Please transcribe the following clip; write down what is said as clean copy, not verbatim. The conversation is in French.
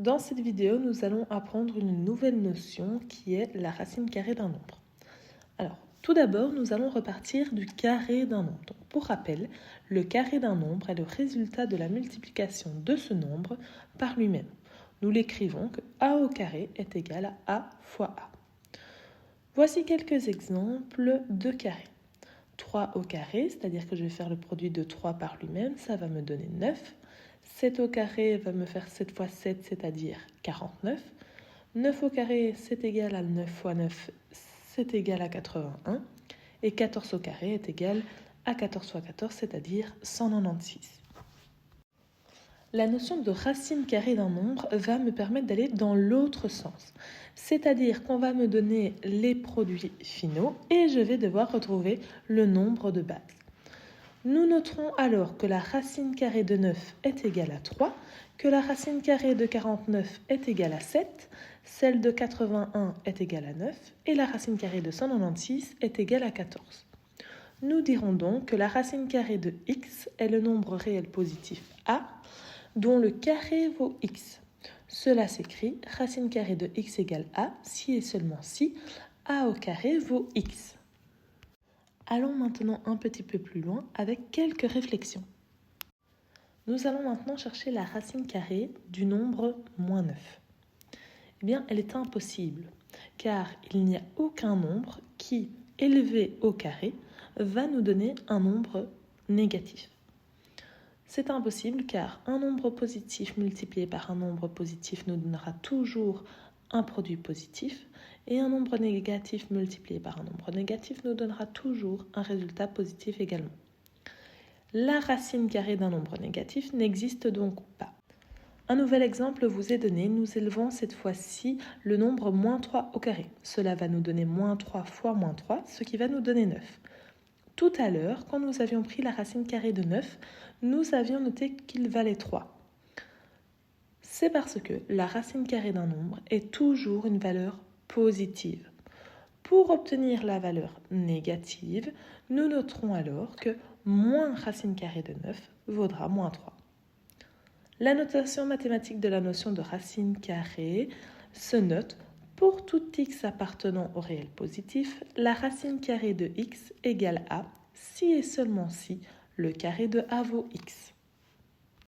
Dans cette vidéo, nous allons apprendre une nouvelle notion qui est la racine carrée d'un nombre. Alors, tout d'abord, nous allons repartir du carré d'un nombre. Donc, pour rappel, le carré d'un nombre est le résultat de la multiplication de ce nombre par lui-même. Nous l'écrivons que a au carré est égal à a fois a. Voici quelques exemples de carrés. 3 au carré, c'est-à-dire que je vais faire le produit de 3 par lui-même, ça va me donner 9. 7 au carré va me faire 7 fois 7, c'est-à-dire 49. 9 au carré, c'est égal à 9 fois 9, c'est égal à 81. Et 14 au carré est égal à 14 fois 14, c'est-à-dire 196. La notion de racine carrée d'un nombre va me permettre d'aller dans l'autre sens. C'est-à-dire qu'on va me donner les produits finaux et je vais devoir retrouver le nombre de base. Nous noterons alors que la racine carrée de 9 est égale à 3, que la racine carrée de 49 est égale à 7, celle de 81 est égale à 9 et la racine carrée de 196 est égale à 14. Nous dirons donc que la racine carrée de x est le nombre réel positif a, dont le carré vaut x. Cela s'écrit racine carrée de x égale a si et seulement si a au carré vaut x. Allons maintenant un petit peu plus loin avec quelques réflexions. Nous allons maintenant chercher la racine carrée du nombre moins 9. Eh bien, elle est impossible, car il n'y a aucun nombre qui, élevé au carré, va nous donner un nombre négatif. C'est impossible car un nombre positif multiplié par un nombre positif nous donnera toujours un produit positif et un nombre négatif multiplié par un nombre négatif nous donnera toujours un résultat positif également. La racine carrée d'un nombre négatif n'existe donc pas. Un nouvel exemple vous est donné, nous élevons cette fois-ci le nombre moins 3 au carré. Cela va nous donner moins 3 fois moins 3, ce qui va nous donner 9. Tout à l'heure, quand nous avions pris la racine carrée de 9, nous avions noté qu'il valait 3. C'est parce que la racine carrée d'un nombre est toujours une valeur positive. Pour obtenir la valeur négative, nous noterons alors que moins racine carrée de 9 vaudra moins 3. La notation mathématique de la notion de racine carrée se note pour tout x appartenant au réel positif, la racine carrée de x égale a si et seulement si le carré de a vaut x.